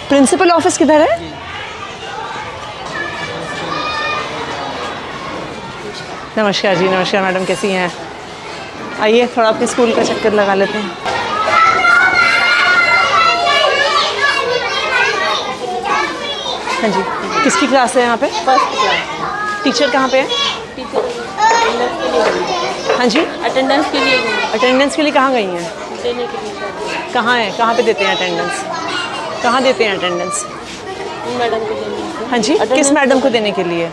Principal office किधर है? नमस्कार जी, नमस्कार मैडम, कैसी हैं? आइए थोड़ा अपने स्कूल का चक्कर लगा लेते हैं। हाँ जी, किसकी क्लास है यहाँ पे? First class. टीचर कहाँ पे है? टीचर अटेंडेंस के लिए। हाँ जी, अटेंडेंस के लिए अटेंडेंस के लिए कहाँ गई हैं? देने के लिए। कहाँ है, कहाँ पे देते हैं अटेंडेंस? कहाँ देते हैं अटेंडेंस? मैडम को देने। हाँ जी, किस मैडम को देने के लिए?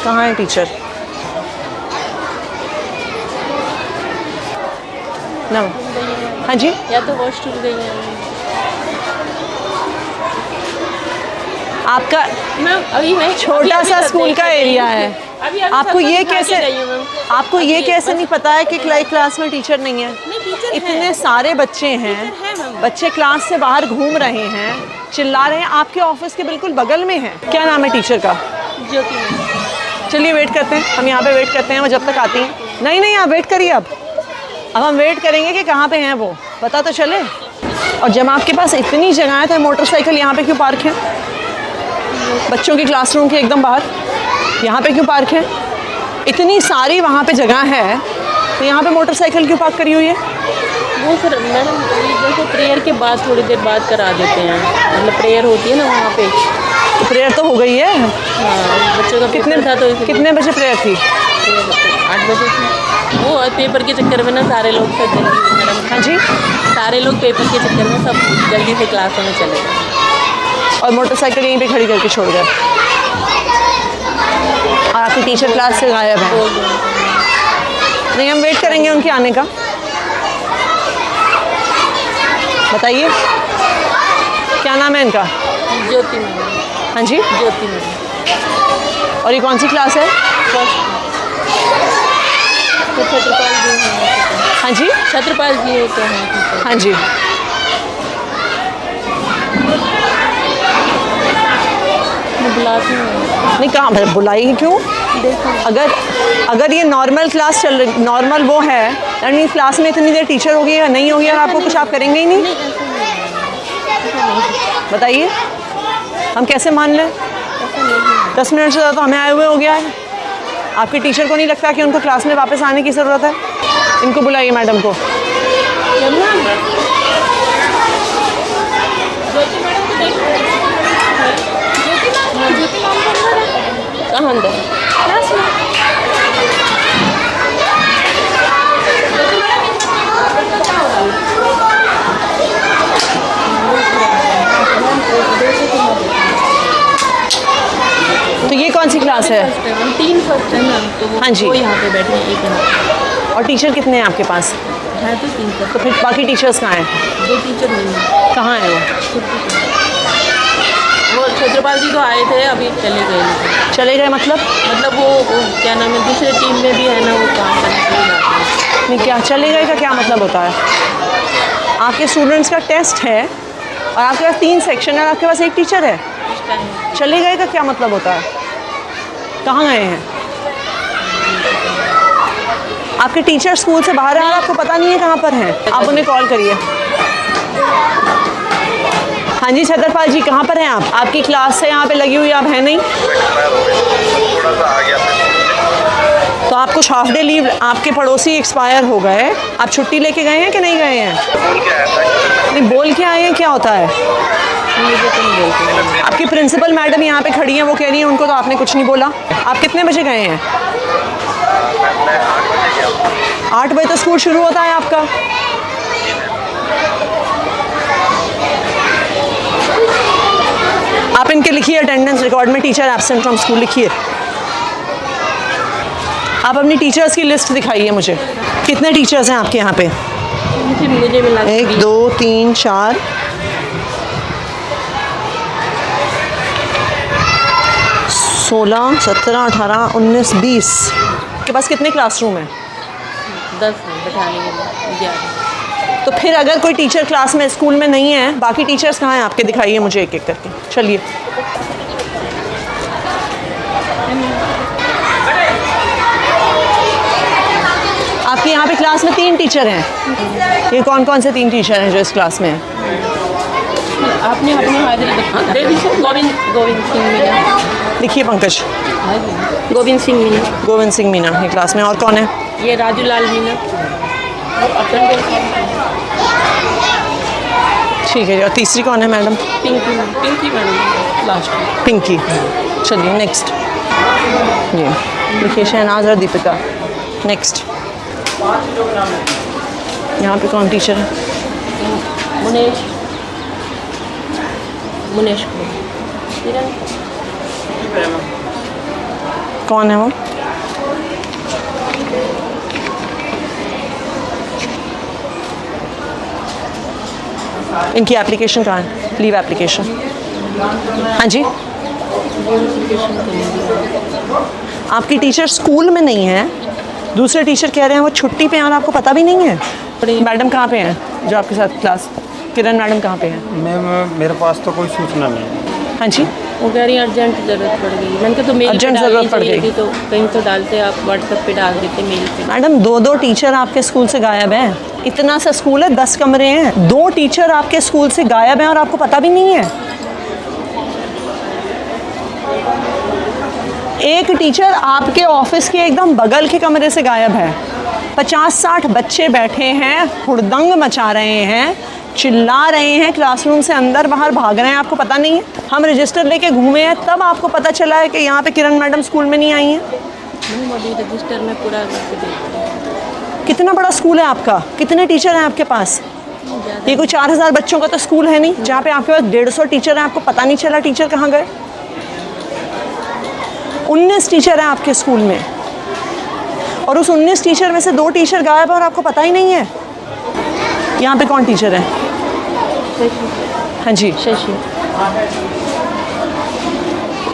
कहाँ है टीचर? ना, हाँ जी, या तो हॉस्टल गई है। आपका मैम अभी मैं छोटा सा स्कूल का एरिया है। अभी आपको ये कैसे, आपको ये अभी कैसे नहीं पता है कि क्लास में टीचर नहीं है? टीचर इतने सारे बच्चे हैं, बच्चे क्लास से बाहर घूम रहे हैं, चिल्ला रहे हैं, आपके ऑफिस के बिल्कुल बगल में है। क्या नाम है टीचर का? ज्योति मैम। चलिए वेट करते हैं, हम यहाँ पे वेट करते हैं, वो जब तक आती हैं। नहीं नहीं, आप वेट करिए। अब हम वेट करेंगे कि कहाँ पे हैं वो, पता तो चले। और जब आपके पास इतनी जगह है तो मोटरसाइकिल यहाँ पे क्यों पार्क है? बच्चों की क्लासरूम के एकदम बाहर यहाँ पे क्यों पार्क है? इतनी सारी वहाँ पे जगह है तो यहाँ पे मोटरसाइकिल क्यों पार्क करी हुई है? वो सर मैडम जैसे प्रेयर के बाद थोड़ी देर बाद करा देते हैं, मतलब प्रेयर होती है ना वहाँ पे। तो प्रेयर तो हो गई है। हाँ, बच्चों का कितने पेपर था तो इसलिए कितने बजे प्रेयर थी? 8 बजे थी। वो पेपर के चक्कर में ना सारे लोग सब जल्दी, मैडम हाँ जी, सारे लोग पेपर के चक्कर में सब जल्दी से क्लासों में चले गए और मोटरसाइकिल यहीं पे खड़ी करके छोड़ गए। और आपकी टीचर क्लास से गायब है। बोल दो। नहीं, हम वेट करेंगे उनके आने का। बताइए क्या नाम है इनका? ज्योति मैडम। हाँ जी, ज्योति मैडम। और ये कौन सी क्लास है? तो छत्रपाल जी हैं। हाँ जी, छत्रपाल जी होते हैं। हाँ जी। मैं बुलाती हूँ। नहीं, कहाँ बुलाई क्यों? देखो अगर ये नॉर्मल क्लास चल रही, नॉर्मल वो है, यानी क्लास में इतनी देर टीचर होगी या नहीं होगी और आपको कुछ आप करेंगे ही नहीं? बताइए हम कैसे मान लें? 10 मिनट से ज़्यादा तो हमें आए हुए हो गया है। आपके टीचर को नहीं लगता कि उनको क्लास में वापस आने की ज़रूरत है? इनको बुलाइए, मैडम को। कहाँ अंदर? क्लास में। तो ये कौन सी क्लास है? 3 फर्स्ट है मैम, तो हाँ जी। वो यहाँ पे बैठे हैं, एक यहाँ। और टीचर कितने हैं आपके पास? है तो 3 तो फिर बाकी टीचर्स कहाँ हैं? 2 टीचर नहीं है। कहाँ हैं वो? वो छत्रपाल जी तो आए थे, अभी चले गए। चले गए मतलब? मतलब वो क्या नाम है, दूसरे टीम में भी है ना, वो काम करने के लिए जाते हैं। नहीं, क्या चले गए का क्या मतलब होता है? आपके स्टूडेंट्स का टेस्ट है और आपके पास 3 सेक्शन है और आपके पास एक टीचर है। चले गए का क्या मतलब होता है? कहाँ गए हैं? आपके टीचर स्कूल से बाहर हैं और आपको पता नहीं है कहाँ पर हैं? आप उन्हें कॉल करिए। हाँ जी छत्रपाल जी, कहाँ पर हैं आप? आपकी क्लास से यहाँ पे लगी हुई, आप हैं नहीं? तो आप कुछ हाफ डे लीव, आपके पड़ोसी एक्सपायर हो गए, आप छुट्टी लेके गए हैं कि नहीं गए हैं? नहीं, बोल के आए हैं, क्या होता है? आपकी प्रिंसिपल मैडम यहाँ पे खड़ी हैं, वो कह रही हैं उनको तो आपने कुछ नहीं बोला। आप कितने बजे गए हैं? 8 बजे तो स्कूल शुरू होता है आपका। आप इनके लिखिए अटेंडेंस रिकॉर्ड में टीचर एब्सेंट फ्रॉम स्कूल लिखिए। आप अपनी टीचर्स की लिस्ट दिखाइए मुझे। कितने टीचर्स हैं आपके यहाँ पे? मुझे मिला 1 2 3 4 16 17 18 19 20। के पास कितने क्लासरूम हैं? 10 बैठाने के लिए 11। तो फिर अगर कोई टीचर क्लास में स्कूल में नहीं है, बाकी टीचर्स कहाँ हैं आपके? दिखाइए मुझे एक एक करके। चलिए यहाँ पे क्लास में 3 टीचर हैं। ये कौन कौन से 3 टीचर हैं जो इस क्लास में हैं? आपने अपनी हाजिरी बता दे दी सर। गोविंद सिंह मीना। लिखिए पंकज। गोविंद सिंह मीना। गोविंद सिंह मीना ये क्लास में। और कौन है? ये राजू लाल मीना। ठीक है जी। और तीसरी कौन है madam? Pinky madam last. Pinky. चलिए नेक्स्ट। जी लिखिए शहनाज और दीपिका। नेक्स्ट। यहाँ पे कौन टीचर है? मुनेश कौन है वो? इनकी एप्लीकेशन कहाँ है? Leave application. हाँ जी। आपकी टीचर स्कूल में नहीं है, दूसरे टीचर कह रहे हैं वो छुट्टी पे हैं और आपको पता भी नहीं है? मैडम कहाँ पे हैं जो आपके साथ क्लास? किरण मैडम कहाँ पे हैं? मैम मेरे पास तो कोई सूचना नहीं है। हाँ जी। वो कह रही है अर्जेंट ज़रूरत पड़ गई। मैंने कहा तो मेल अर्जेंट ज़रूरत पड़ गई तो कहीं तो डालते, आप व्हाट्सएप पे डाल देते मेल पे। मैडम 2 टीचर आपके स्कूल से गायब हैं। इतना सा स्कूल है, 10 कमरे हैं, 2 टीचर आपके स्कूल से गायब हैं और आपको पता भी नहीं है। एक टीचर आपके ऑफिस के एकदम बगल के कमरे से गायब है। 50-60 बच्चे बैठे हैं, हुड़दंग मचा रहे हैं, चिल्ला रहे हैं, क्लासरूम से अंदर बाहर भाग रहे हैं, आपको पता नहीं है। हम रजिस्टर लेके घूमे हैं, तब आपको पता चला है कि यहाँ पे किरण मैडम स्कूल में नहीं आई हैं। अभी रजिस्टर में पूरा करके देखते हैं। कितना बड़ा स्कूल है आपका? कितने टीचर हैं आपके पास? ये कोई 4000 बच्चों का तो स्कूल है नहीं जहाँ पे आपके पास 150 टीचर हैं, आपको पता नहीं चला टीचर कहाँ गए। 19 टीचर हैं आपके स्कूल में और उस 19 टीचर में से 2 टीचर गायब है और आपको पता ही नहीं है। यहाँ पे कौन टीचर है? हाँ जी। शशि।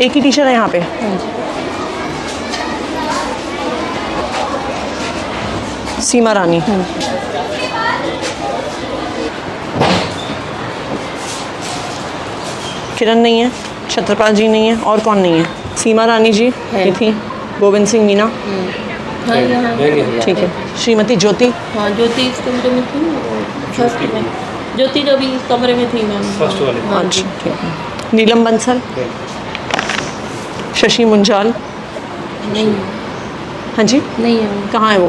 एक ही टीचर है यहाँ पे? सीमा रानी। किरण नहीं है, छत्रपाल जी नहीं है, और कौन नहीं है? सीमा रानी जी ये थी, गोविंद सिंह मीना। हाँ यहाँ ठीक है। श्रीमती ज्योति। हाँ ज्योति इस कमरे में थी, फर्स्ट में। ज्योति जो भी इस कमरे में थी मैम, फर्स्ट वाले। हाँ अच्छा ठीक है। नीलम बंसल। शशि मुंजाल। नहीं हाँ जी। नहीं है वो। कहाँ है वो?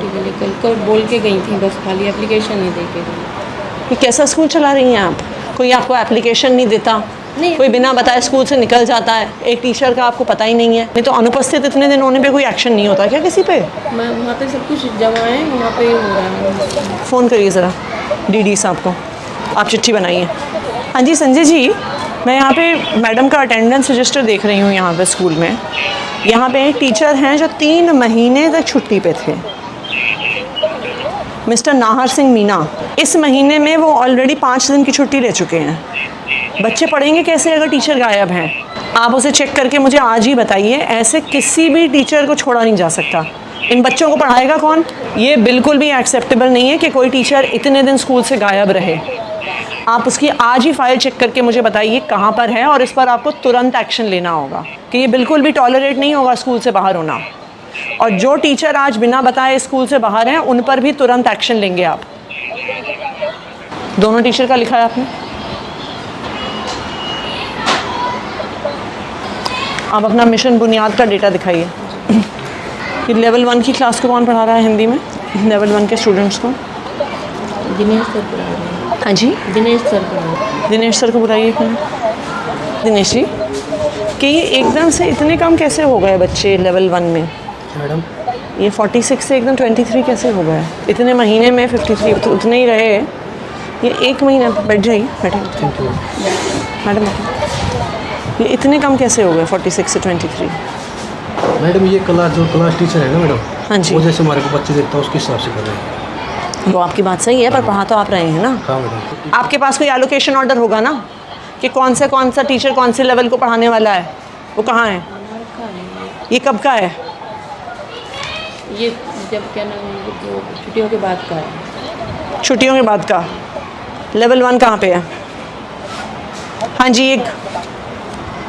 कल बोल के गई थी, बस खाली एप्लीकेशन नहीं दे के गई। ये कैसा स्कूल चला रही हैं आप? कोई आपको एप्लीकेशन नहीं देता, नहीं। कोई बिना बताए स्कूल से निकल जाता है, एक टीचर का आपको पता ही नहीं है। नहीं तो अनुपस्थित इतने दिन होने पे कोई एक्शन नहीं होता क्या किसी पे? मैं वहाँ पे सब कुछ जमा है, वहाँ पे हो रहा है। फ़ोन करिए ज़रा डीडी साहब को, आप चिट्ठी बनाइए। हाँ जी संजय जी, मैं यहाँ पे मैडम का अटेंडेंस रजिस्टर देख रही हूँ यहाँ पे स्कूल में। यहाँ पे एक टीचर हैं जो 3 महीने तक छुट्टी पे थे, मिस्टर नाहर सिंह मीना। इस महीने में वो ऑलरेडी 5 दिन की छुट्टी ले चुके हैं। बच्चे पढ़ेंगे कैसे अगर टीचर गायब हैं? आप उसे चेक करके मुझे आज ही बताइए। ऐसे किसी भी टीचर को छोड़ा नहीं जा सकता। इन बच्चों को पढ़ाएगा कौन? ये बिल्कुल भी एक्सेप्टेबल नहीं है कि कोई टीचर इतने दिन स्कूल से गायब रहे। आप उसकी आज ही फाइल चेक करके मुझे बताइए कहाँ पर है, और इस पर आपको तुरंत एक्शन लेना होगा कि ये बिल्कुल भी टॉलरेट नहीं होगा स्कूल से बाहर होना। और जो टीचर आज बिना बताए स्कूल से बाहर हैं उन पर भी तुरंत एक्शन लेंगे आप। दोनों टीचर का लिखा है आपने? आप अपना मिशन बुनियाद का डेटा दिखाइए। कि लेवल 1 की क्लास को कौन पढ़ा रहा है हिंदी में? लेवल 1 के स्टूडेंट्स को दिनेश सर पढ़ा रहे हैं। हाँ जी, दिनेश सर पढ़ा रहे हैं। दिनेश सर को बुलाइए। दिनेश जी, कि ये एकदम से इतने कम कैसे हो गए बच्चे लेवल 1 में? मैडम ये 46 से एकदम 23 कैसे हो गए? इतने महीने में 53 तो उतने ही रहे। ये 1 महीना बैठ जाइए, बैठे मैडम। ये इतने कम कैसे हो गए 46 से 23? मैडम ये क्लास टीचर है ना मैडम, हाँ जी। वो जैसे हमारे को बच्चे देता है उसके हिसाब से कर रहे हैं। वो आपकी बात सही है, पर पढ़ा तो आप रहे हैं ना। हाँ मैडम। आपके पास कोई एलोकेशन ऑर्डर होगा ना कि कौन सा टीचर कौन से लेवल को पढ़ाने वाला है? वो कहाँ है? ये कब का है? ये जब क्या नाम है, तो छुट्टियों के बाद का है। छुट्टियों के बाद का। लेवल 1 कहाँ पे है? हाँ जी, एक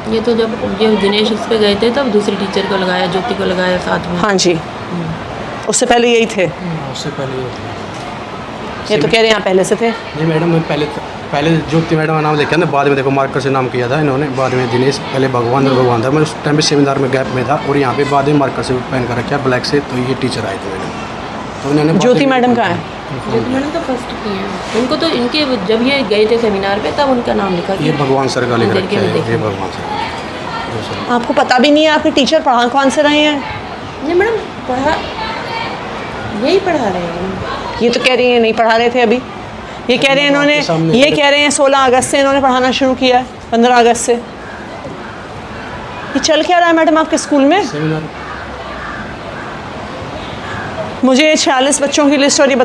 ये तो जब ये दिनेश उस पे गए थे तब दूसरी टीचर को लगाया, ज्योति को लगाया साथ में। हाँ जी। उससे पहले यही थे? उससे पहले ये होता है। ये तो कह रहे हैं आप पहले से थे। नहीं मैडम, मैं पहले ज्योति मैडम का नाम लिखा ना, बाद में देखो मार्कर से नाम किया था इन्होंने, बाद में दिनेश, पहले भगवान और भगवान था। मैं उस टाइम पे सेमिनार में गैप में था और यहाँ पे बाद में मार्कर से पहन कर रखा ब्लैक से, तो ये टीचर आए थे मैडम, तो इन्होंने ज्योति मैडम कहाँ है? ज्योति मैडम तो फर्स्ट की हैं। उनको तो इनके जब ये गए थे सेमिनार पे तब उनका नाम लिखा ये गया। भगवान सर का लिख अंदर रखा के में है, देखिए। ये भगवान सर। आपको पता भी नहीं है आपके टीचर पढ़ा कौन से रहे हैं? नहीं मैडम, यही पढ़ा रहे हैं। ये तो कह रही हैं नहीं पढ़ा रहे थे अभी। ये कह रहे हैं इन्होंने, आपके सामने ये कह रहे हैं 16 अगस्त से इन्होंने पढ़ाना शुरू किया है, 15 अगस्त से। ये चल क्या रहा है मैडम आपके स्कूल में? सेमिनार मुझे 46 बच्चों की लिस्ट और ये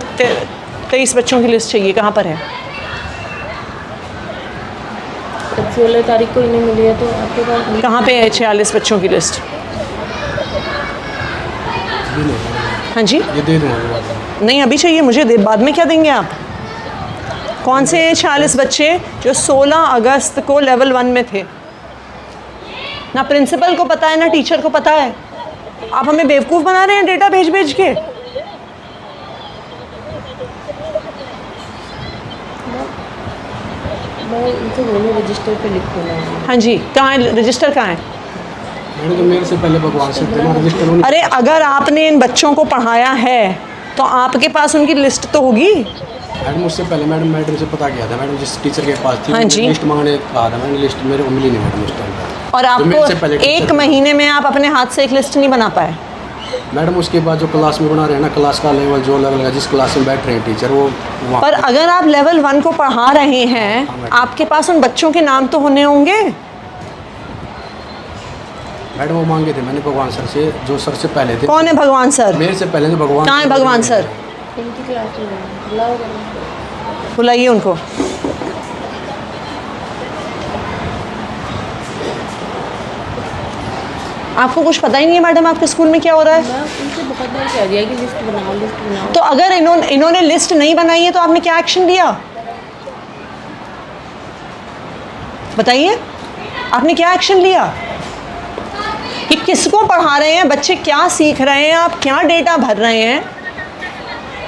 23 बच्चों की लिस्ट चाहिए, कहाँ पर है? जब 16 तारीख को इन्हें मिली है तो आपके पास कहाँ पे है 46 बच्चों की लिस्ट? भी नहीं, हाँ जी, ये दे दूँगा बाद में। नहीं अभी चाहिए मुझे, बाद में क्या देंगे आप? कौन से 46 बच्चे जो 16 अगस्त को लेवल 1 में थे? ना प्रिंसिपल को पता है ना टीचर को पता है। आप हमें बेवकूफ़ बना रहे हैं डेटा भेज भेज के। मैं इनसे बोलूँ रजिस्टर पे लिख देना है। हाँ जी, कहाँ है रजिस्टर, कहाँ है? मैंने तो मेरे से पहले भगवान सर थे ना, रजिस्टर उन्होंने। अरे अगर आपने इन बच्चों को पढ़ाया है तो आपके पास उनकी लिस्ट तो होगी। मैडम उससे पहले मैडम से पता किया था, मैडम जिस टीचर के पास थी हाँ जी। लिस्ट मांगने कहा था मैंने, लिस्ट मेरे को मिली नहीं मैडम उस टाइम पर। और तो मेरे से आपको पहले एक टीचर- महीने में आप अपने हाथ से एक लिस्ट नहीं बना पाए। मैडम उसके बाद जो क्लास में बना रहे हैं ना, क्लास का लेवल जो लेवल का जिस क्लास में बैठ रहे हैं टीचर, वो वहाँ पर अगर आप लेवल 1 को पढ़ा रहे हैं, आपके पास उन बच्चों के नाम तो होने होंगे। मैडम वो मांगे थे मैंने भगवान सर से, जो सर से पहले थे। कौन है भगवान सर? मेरे से पहले तो भगवान। कहाँ है भगवान सर? इनकी क्लास में बुलाओ जरा। बुलाइए उनको। आपको कुछ पता ही नहीं है मैडम आपके स्कूल में क्या हो रहा है? मैं उनसे बहुत बार कह दिया कि लिस्ट बनाओ। तो अगर इन्होंने लिस्ट नहीं बनाई है तो आपने क्या एक्शन लिया? बताइए, आपने क्या एक्शन लिया? कि किसको पढ़ा रहे हैं, बच्चे क्या सीख रहे हैं, आप क्या डेटा भर रहे हैं?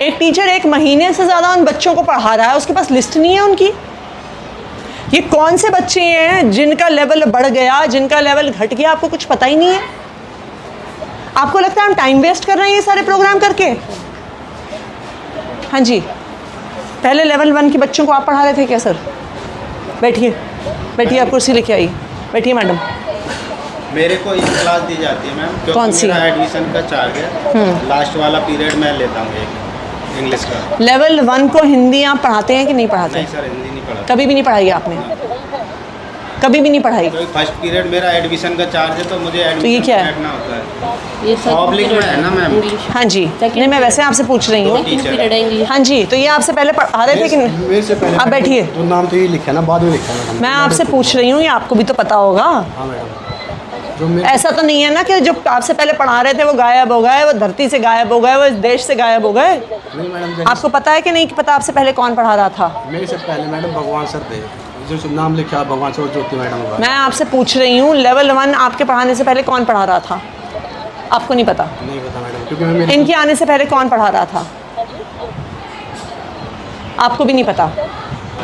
एक टीचर एक महीने से ज़्यादा उन बच्चों को पढ़ा रहा है, उसके पास लिस्ट नहीं है उनकी। ये कौन से बच्चे हैं जिनका लेवल बढ़ गया, जिनका लेवल घट गया, आपको कुछ पता ही नहीं है? आपको लगता है हम टाइम वेस्ट कर रहे हैं ये सारे प्रोग्राम करके? हाँ जी, पहले लेवल 1 के बच्चों को आप पढ़ा रहे थे क्या सर? बैठिए बैठिए, आप कुर्सी लेके आइए, बैठिए मैडम। मेरे को एक क्लास दी जाती है मैम, क्योंकि कौन सी? मेरा एडमिशन का चार्ज है। लास्ट वाला पीरियड मैं लेता हूँ एक इंग्लिश का। लेवल 1 को हिंदी आप पढ़ाते हैं कि नहीं पढ़ाते? नहीं सर, हिंदी नहीं पढ़ा। कभी भी नहीं पढ़ाई आपने? कभी भी नहीं पढ़ाई? क्योंकि फर्स्ट पीरियड मेरा एडमिशन का चार्ज है, तो मुझे ये एडमिशन क्या है? बैठना होता है। ये सब पब्लिक में है ना मैम। इंग्लिश हाँ जी, नहीं मैं वैसे आपसे पूछ रही हूँ। पीरियड है इंग्लिश। हाँ जी, तो ये आपसे पहले पढ़ा रहे थे कि नहीं? मेरे से पहले आप बैठिए, तो नाम तो ये लिखा है ना, बाद में लिखा है मैडम। मैं आपसे पूछ रही हूँ, ये आपको भी तो पता होगा। हाँ मैडम, जो मेरे ऐसा तो नहीं है ना कि जो आपसे पहले पढ़ा रहे थे वो गायब हो गए, वो धरती से गायब हो गए, वो इस देश से गायब हो गए। नहीं मैडम, आपको पता है कि नहीं कि पता आपसे पहले कौन पढ़ा रहा था? मेरे से पहले मैडम भगवान सर थे, जो नाम लिखा भगवान सर और ज्योति मैडम का। मैं आपसे पूछ रही हूँ, लेवल 1 आपके पढ़ाने से पहले कौन पढ़ा रहा था? आपको नहीं पता? नहीं पता मैडम, क्योंकि मैं मेरे इनके आने से पहले कौन पढ़ा रहा था? आपको भी नहीं पता?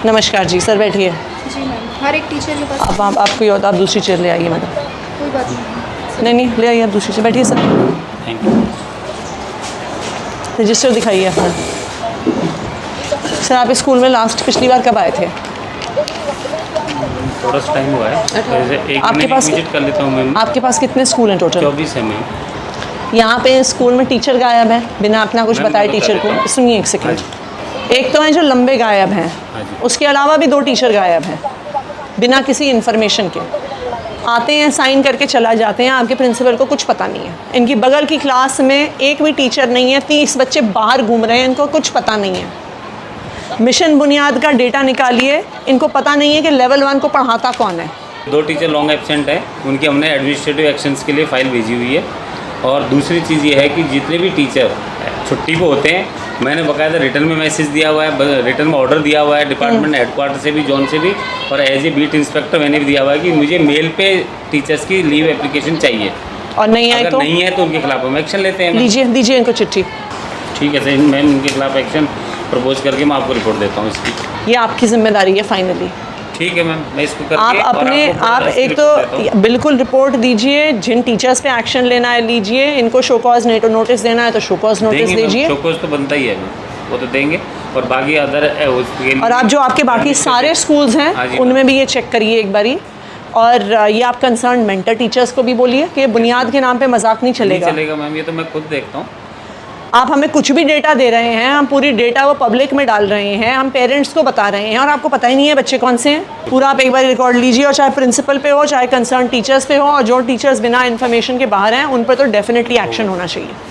नमस्कार जी, सर बैठिए। जी मैम, हर एक टीचर के पास अब आप कोई और, आप दूसरी चेयर ले आइए मैडम। कोई बात नहीं। नहीं ले आइए, आप दूसरी चेयर बैठिए सर। Thank you. रजिस्टर दिखाइए अपना। सर आप इस स्कूल में लास्ट पिछली बार कब आए थे? थोड़ा सा टाइम हुआ है, जैसे एक आपके महीने पास- विजिट कर लेता हूँ मैम। आपके पास कितने स्कूल हैं टोटल? 24 है मैम। यहाँ पे स्कूल में टीचर गायब है बिना अपना कुछ मैम, बताए मैं बता टीचर देता को। हूँ। सुनिए एक सेकंड। एक तो हैं जो लंबे गायब हैं, हाँ जी। उसके अलावा भी 2 टीचर गायब हैं बिना किसी इन्फॉर्मेशन के। आते हैं, साइन करके चला जाते हैं, आपके प्रिंसिपल को कुछ पता नहीं है। इनकी बगल की क्लास में एक भी टीचर नहीं है, 30 बच्चे बाहर घूम रहे हैं, इनको कुछ पता नहीं है। मिशन बुनियाद का डेटा निकालिए, इनको पता नहीं है कि लेवल 1 को पढ़ाता कौन है। 2 टीचर लॉन्ग एब्सेंट है, उनकी हमने एडमिनिस्ट्रेटिव एक्शंस के लिए फ़ाइल भेजी हुई है। और दूसरी चीज़ ये है कि जितने भी टीचर छुट्टी पे होते हैं, मैंने बाकायदा रिटर्न में मैसेज दिया हुआ है, रिटर्न में ऑर्डर दिया हुआ है डिपार्टमेंट हेडक्वार्टर से भी, जोन से भी, और एज ए बीट इंस्पेक्टर मैंने भी दिया हुआ है कि मुझे मेल पे टीचर्स की लीव एप्लीकेशन चाहिए। और नहीं आई अगर तो नहीं है तो उनके खिलाफ हम एक्शन लेते हैं मैम। दीजिए दीजिए इनको चिट्ठी। ठीक है सर, मैं इनके खिलाफ एक्शन प्रपोज करके मैं आपको रिपोर्ट देता हूँ इसकी। ये आपकी जिम्मेदारी है फाइनली। ठीक है मैम, मैं इसको करके आप और अपने आपको आप पूरा एक रिपोर्ट देता हूँ। तो बिल्कुल रिपोर्ट दीजिए, जिन टीचर्स पे एक्शन लेना है लीजिए, इनको शो कॉज नोटिस देना है तो शो कॉज नोटिस देंगे दीजिए। शोकॉज तो बनता ही है मैम, वो तो देंगे। और बाकी अदर उसके लिए और आप जो आपके बाकी सारे स्कूल्स हाँ हैं जी, उनमें भी ये चेक करिए एक बारी। और ये आप कंसर्न मेंटर टीचर्स को भी बोलिए कि बुनियाद के नाम पे मजाक नहीं नहीं चलेगा। चलेगा मैम, ये तो मैं खुद देखता हूँ। आप हमें कुछ भी डेटा दे रहे हैं, हम पूरी डेटा वो पब्लिक में डाल रहे हैं, हम पेरेंट्स को बता रहे हैं और आपको पता ही नहीं है बच्चे कौन से हैं। पूरा आप एक बार रिकॉर्ड लीजिए, और चाहे प्रिंसिपल पे हो चाहे कंसर्न टीचर्स पे हो, और जो टीचर्स बिना इन्फॉर्मेशन के बाहर हैं उन पर तो डेफिनेटली एक्शन होना चाहिए।